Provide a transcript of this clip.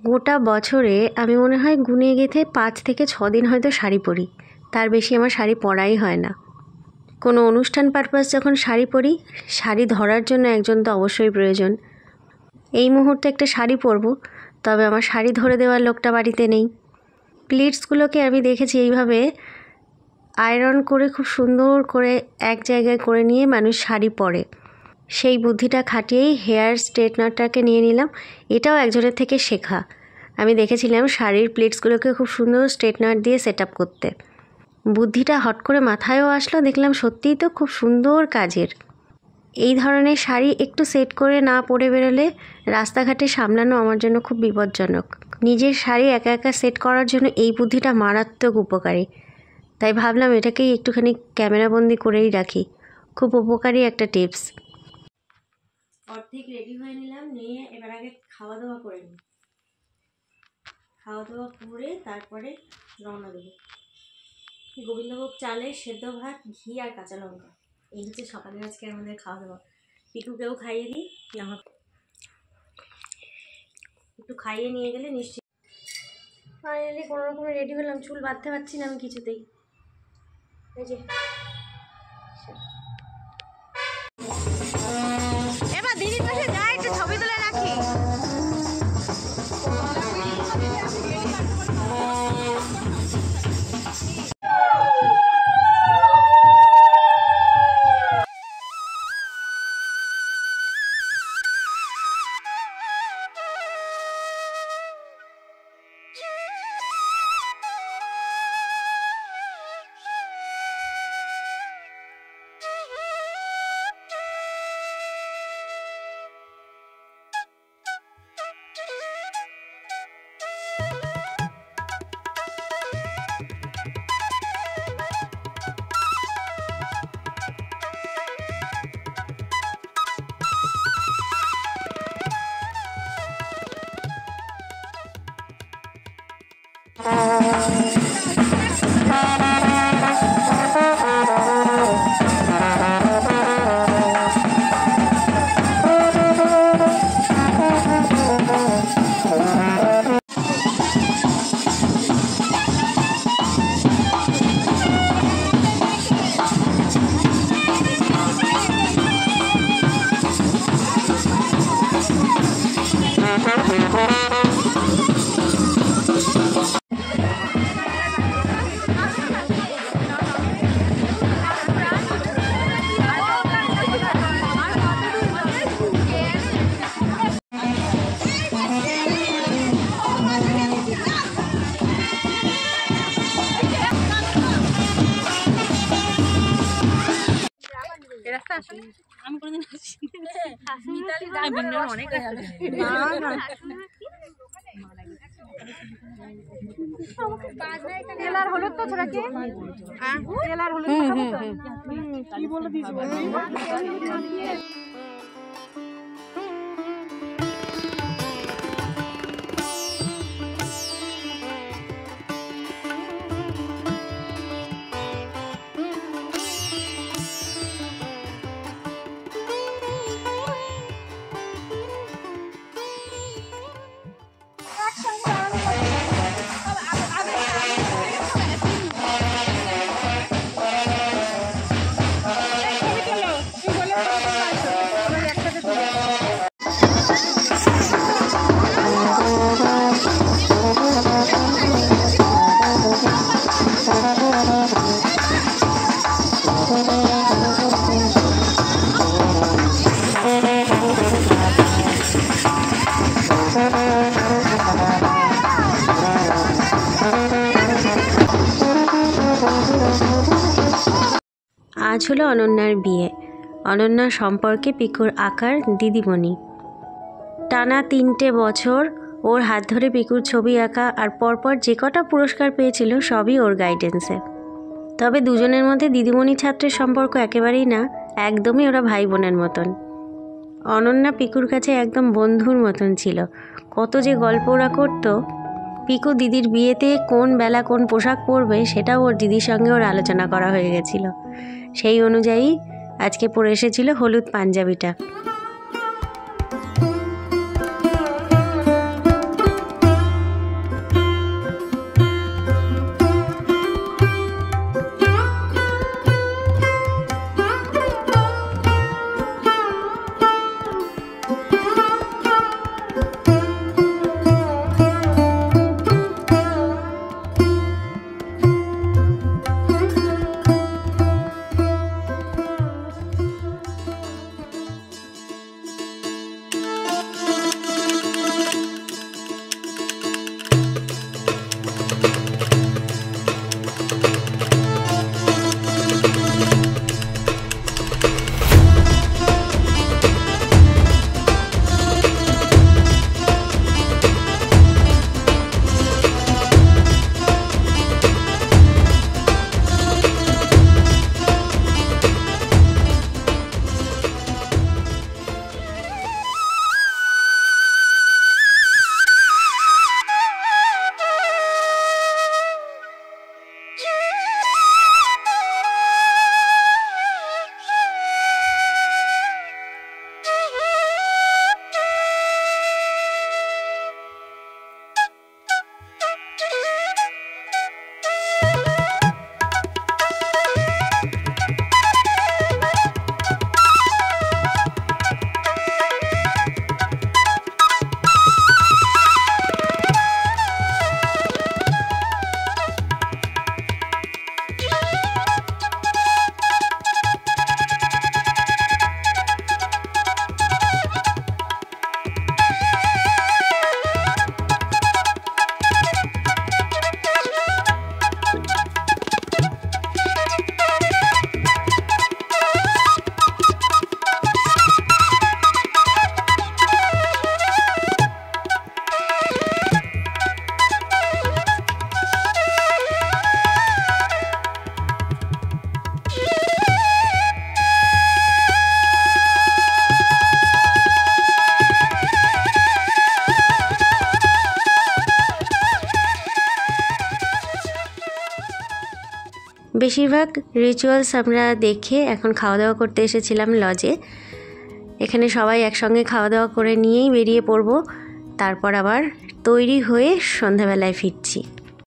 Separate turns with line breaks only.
গোটা বছরে আমি মনে হয় গুনে গেঁথে 5 থেকে 6 দিন হয়তো শাড়ি পরি, তার বেশি আমার শাড়ি পরাই হয় না। কোনো অনুষ্ঠান পারপাস যখন শাড়ি পরি, শাড়ি ধরার জন্য একজন তো অবশ্যই প্রয়োজন। এই মুহূর্তে একটা শাড়ি পরবো, তবে আমার শাড়ি ধরে দেওয়ার লোকটা বাড়িতে নেই। প্লিটসগুলোকে আমি দেখেছি এইভাবে আয়রন করে খুব সুন্দর করে এক জায়গায় করে নিয়ে মানুষ শাড়ি পরে। সেই বুদ্ধিটা খাটিয়েই হেয়ার স্ট্রেটনারটাকে নিয়ে নিলাম। এটাও একজনের থেকে শেখা। আমি দেখেছিলাম শাড়ির প্লেটসগুলোকে খুব সুন্দর স্ট্রেটনার দিয়ে সেট আপ করতে। বুদ্ধিটা হট করে মাথায়ও আসলো, দেখলাম সত্যিই তো খুব সুন্দর কাজের। এই ধরনের শাড়ি একটু সেট করে না পরে বেরোলে রাস্তাঘাটে সামলানো আমার জন্য খুব বিপজ্জনক। নিজের শাড়ি একা একা সেট করার জন্য এই বুদ্ধিটা মারাত্মক উপকারী। তাই ভাবলাম এটাকেই একটুখানি ক্যামেরাবন্দি করেই রাখি। খুব উপকারী একটা টিপস। অর্ধেক রেডি হয়ে নিলাম, নিয়ে এবার আগে খাওয়া দাওয়া করে নিই। খাওয়া দাওয়া করে তারপরে রওনা দেবো। গোবিন্দভোগ চালের সেদ্ধ ভাত, ঘি আর কাঁচা লঙ্কা, এই হচ্ছে সকালে আজকে আমাদের খাওয়া দাওয়া। পিকুকেও খাইয়ে দিই, একটু খাইয়ে নিয়ে গেলে নিশ্চিত। ফাইনালি কোনো রকমে রেডি হলাম, চুল বাঁধতে পারছি না আমি কিছুতেই। এই যে
এবার দিদির পাশে যাই, একটু ছবি তুলে রাখি। আমি কোনদিন অনেক তেলার হলুদ তো ছোড়া কি তেলার হলুদ কি বলে দিয়েছি।
আজ হলো অনন্যার বিয়ে। অনন্যার সম্পর্কে পিকুর আঁকার দিদিমণি। টানা 3টে বছর ওর হাত ধরে পিকুর ছবি আঁকা, আর পরপর যে কটা পুরস্কার পেয়েছিল সবই ওর গাইডেন্সে। তবে দুজনের মধ্যে দিদিমণি ছাত্রের সম্পর্ক একেবারেই না, একদমই ওরা ভাই বোনের মতন। অনন্যা পিকুর কাছে একদম বন্ধুর মতন ছিল। কত যে গল্প ওরা করতো। পিকু দিদির বিয়েতে কোন বেলা কোন পোশাক পরবে সেটাও ওর দিদির সঙ্গে ওর আলোচনা করা হয়ে গেছিল। সেই অনুযায়ী আজকে পরে এসেছিল হলুদ পাঞ্জাবিটা। বেশিরভাগ রিচুয়ালস আমরা দেখে এখন খাওয়া দাওয়া করতে এসেছিলাম লজে। এখানে সবাই একসঙ্গে খাওয়া দাওয়া করে নিয়েই বেরিয়ে পড়ব, তারপর আবার তৈরি হয়ে সন্ধ্যাবেলায় ফিরছি।